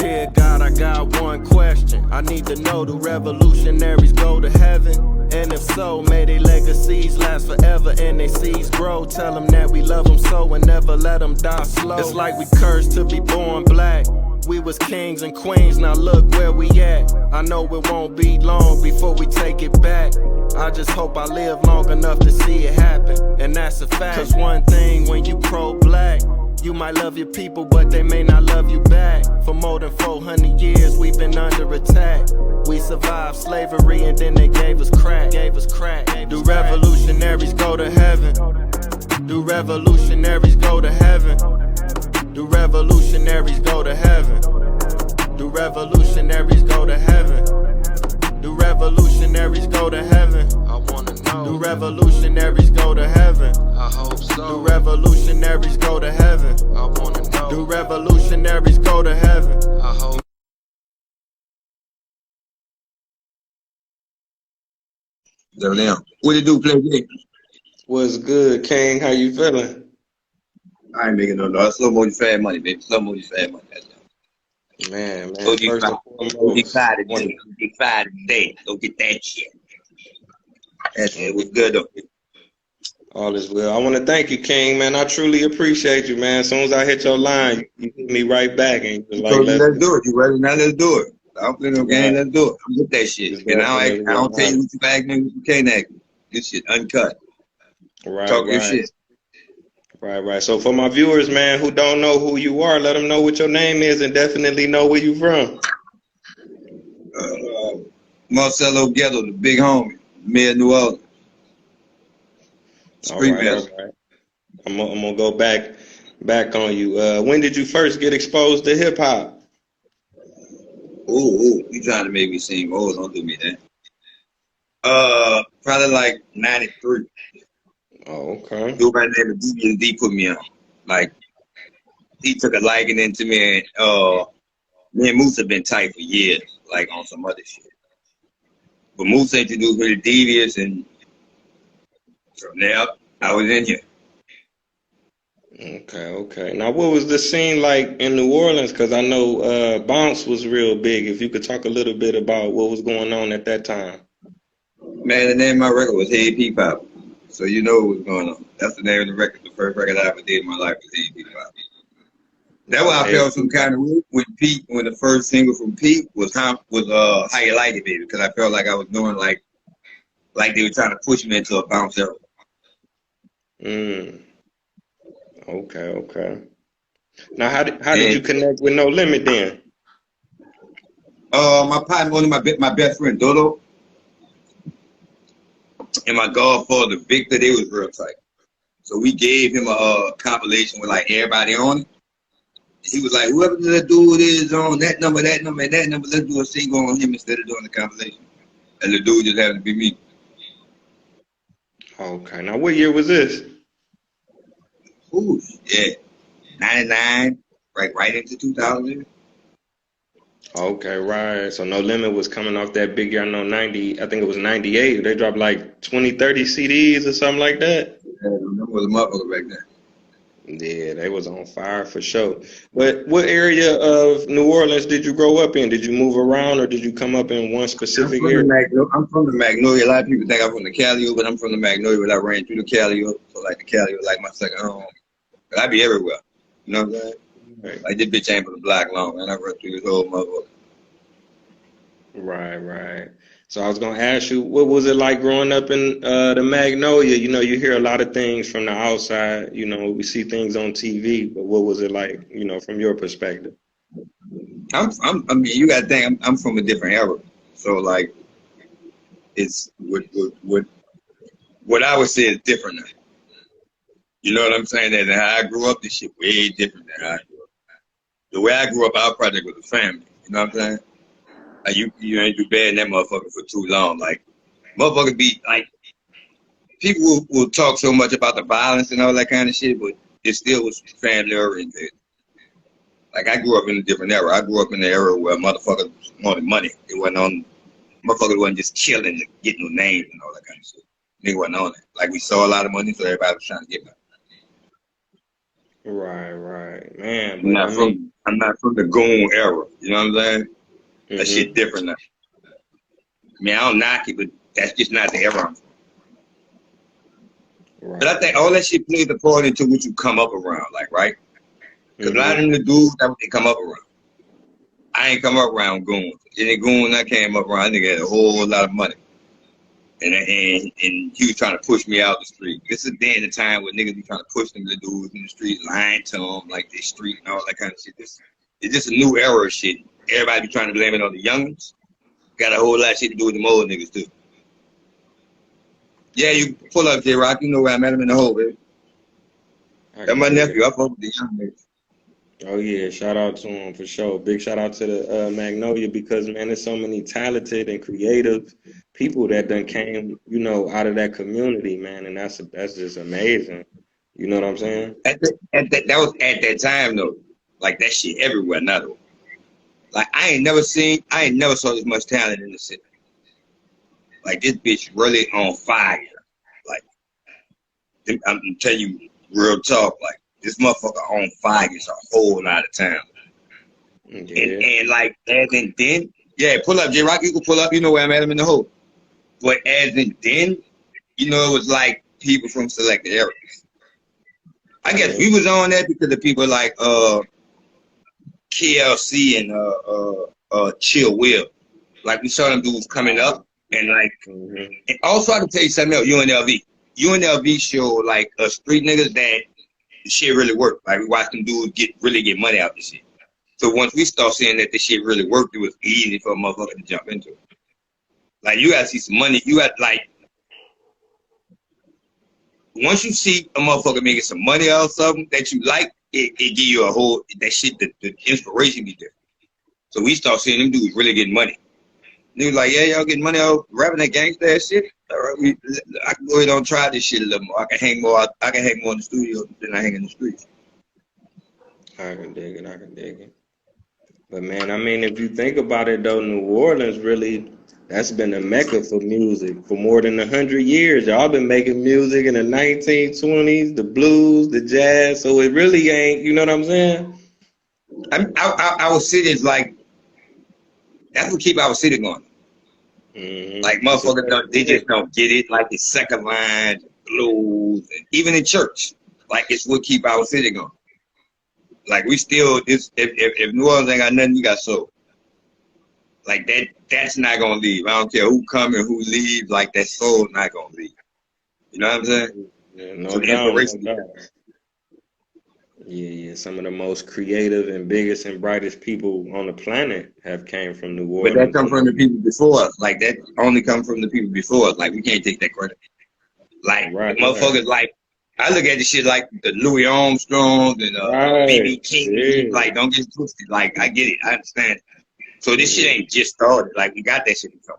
Dear God, I got one question. I need to know, do revolutionaries go to heaven? And if so, may their legacies last forever and their seeds grow. Tell them that we love them so and never let them die slow. It's like we cursed to be born black. We was kings and queens, now look where we at. I know it won't be long before we take it back. I just hope I live long enough to see it happen, and that's a fact. Cause one thing when you pro-black, you might love your people, but they may not love you back. For more than 400 years, we've been under attack. We survived slavery and then they gave us crack. Do revolutionaries go to heaven? Do revolutionaries go to heaven? Do revolutionaries go to heaven? Do revolutionaries go to heaven? Do revolutionaries go to heaven? I wanna know. Do revolutionaries go to heaven? I hope so. Do revolutionaries go to heaven? I wanna know. Do revolutionaries go to heaven? I hope. So now, what you do, play game? What's good, King? How you feeling? I ain't making no noise. Slow motion, fast money, baby. Slow motion, fast money. Man, OG first and foremost, five today. Go get that shit. That's it. Was good though. all is well. I want to thank you, King, man. I truly appreciate you, man. As soon as I hit your line, you hit me right back, and you was like, let's do it. You ready? Now let's do it. I don't play no game. Let's do it. I'm with that shit. And I don't tell you what you can act and what you can't act. This shit uncut. Talk your shit. Right. So for my viewers, man, who don't know who you are, let them know what your name is and definitely know where you from. Marcelo Ghetto, the big homie, mid New Orleans. All right. I'm gonna go back on you. When did you first get exposed to hip hop? Oh, you trying to make me sing? Oh, don't do me that. Probably like 93. Oh, okay. Dude by the name of D put me on. Like, he took a liking into me, and me and Moose have been tight for years, like on some other shit. But Moose introduced me to Devious, and from there, I was in here. Okay. Now, what was the scene like in New Orleans? Because I know bounce was real big. If you could talk a little bit about what was going on at that time. Man, the name of my record was Head Peep Pop. So you know what was going on. That's the name of the record. The first record I ever did in my life was Head Peep Pop. That's why I felt some kind of way when the first single from Pete was How You Like It, baby, because I felt like I was doing like they were trying to push me into a bounce era. Okay. Now, how did you connect with No Limit then? My partner, my best friend Dodo, and my godfather Victor, they was real tight. So we gave him a compilation with like everybody on it. He was like, whoever the dude is on that number, and that number, let's do a single on him instead of doing the compilation. And the dude just happened to be me. Okay. Now, what year was this? Ooh, yeah. 99, right into 2000. Okay, right. So No Limit was coming off that big year. I know 90, I think it was 98. They dropped like 20, 30 CDs or something like that. Yeah, that was a motherfucker back then. Yeah, they was on fire for sure. But what area of New Orleans did you grow up in? Did you move around or did you come up in one specific area? I'm from the Magnolia. A lot of people think I'm from the Calio, but I'm from the Magnolia. But I ran through the Calio, so like the Calio, like my second home. But I be everywhere. You know what I'm saying? Right. Like this bitch ain't from the block long, and I run through this whole motherfucker. Right. So I was gonna ask you, what was it like growing up in the Magnolia? You know, you hear a lot of things from the outside. You know, we see things on TV, but what was it like? You know, from your perspective. I mean, you gotta think I'm from a different era, so like, it's what I would say is different now. You know what I'm saying? That how I grew up, this shit way different than how I grew up. The way I grew up, our project was a family. You know what I'm saying? Like you ain't do bad in that motherfucker for too long. Like, motherfucker be like, people will talk so much about the violence and all that kind of shit, but it still was family oriented. Like, I grew up in a different era. I grew up in the era where motherfuckers wanted money. It wasn't on, motherfuckers wasn't just killing to get no names and all that kind of shit. Nigga wasn't on it. Like, we saw a lot of money, so everybody was trying to get money. Right, man. But I'm not from the goon era. You know what I'm saying? That shit Mm-hmm. different now. I mean, I don't knock it, but that's just not the era I'm from. But I Right. think all that shit plays a part into what you come up around, like, right? Because a lot of Mm-hmm. them the dudes, that's what they come up around. I ain't come up around goons. Any goon I came up around, nigga had a whole lot of money. And he was trying to push me out the street. This is a day and a time where niggas be trying to push them to dudes in the street, lying to them like they street and all that kind of shit. It's just a new era of shit. Everybody be trying to blame it on the youngins. Got a whole lot of shit to do with them old niggas too. Yeah, you pull up J Rock, you know where I met him in the hole, baby. I That's can my dig it. nephew. I fuck with the young niggas. Oh yeah, shout out to him for sure. Big shout out to the Magnolia because man, there's so many talented and creative people that done came, out of that community, man, and that's just amazing. You know what I'm saying? That was at that time though. Like that shit everywhere now though. Like I ain't never saw this much talent in the city. Like this bitch really on fire. Like I'm telling you real talk. Like this motherfucker on fire is a whole lot of time. Yeah. And like as in then, yeah, pull up J Rock. You can pull up. You know where I'm at him in the hole. But as in then, it was like people from selected areas. I guess Yeah. we was on that because the people like KLC and Chill Will. Like we saw them dudes coming up and like Mm-hmm. and also I can tell you something else, UNLV. UNLV show like street niggas that the shit really worked. Like we watched them dudes really get money out of this shit. So once we start seeing that this shit really worked, it was easy for a motherfucker to jump into it. Like you gotta see some money. You got like once you see a motherfucker making some money out of something that you like, it give you a whole that shit the inspiration be different. So we start seeing them dudes really getting money. Niggas like, yeah, y'all getting money out rapping that gangsta ass shit. All right, I can go ahead and try this shit a little more. I can hang more in the studio than I hang in the streets. I can dig it. I can dig it. But man, I mean, if you think about it though, New Orleans really that's been a mecca for music for more than 100 years. Y'all been making music in the 1920s, the blues, the jazz. So it really ain't, you know what I'm saying? Our city is like that's what keep our city going. Like Mm-hmm. It's a motherfuckers don't, they just don't get it. Like the second line, blues, and even in church, like it's what keep our city going. Like we still, if New Orleans ain't got nothing, you got soul. Like that's not gonna leave. I don't care who come and who leaves. Like that soul's not gonna leave. You know what I'm saying? yeah, So no the doubt, no inspiration. doubt. Yeah, yeah. Some of the most creative and biggest and brightest people on the planet have came from New But that Orleans. come from the people before us. Like that only come from the people before us. Like we can't take that credit. Like the Right, right, motherfuckers like I look at the shit like the Louis Armstrongs and right. BB King. Yeah. Like don't get twisted. Like I get it, I understand. So this shit Mm-hmm. ain't just started. Like we got that shit before.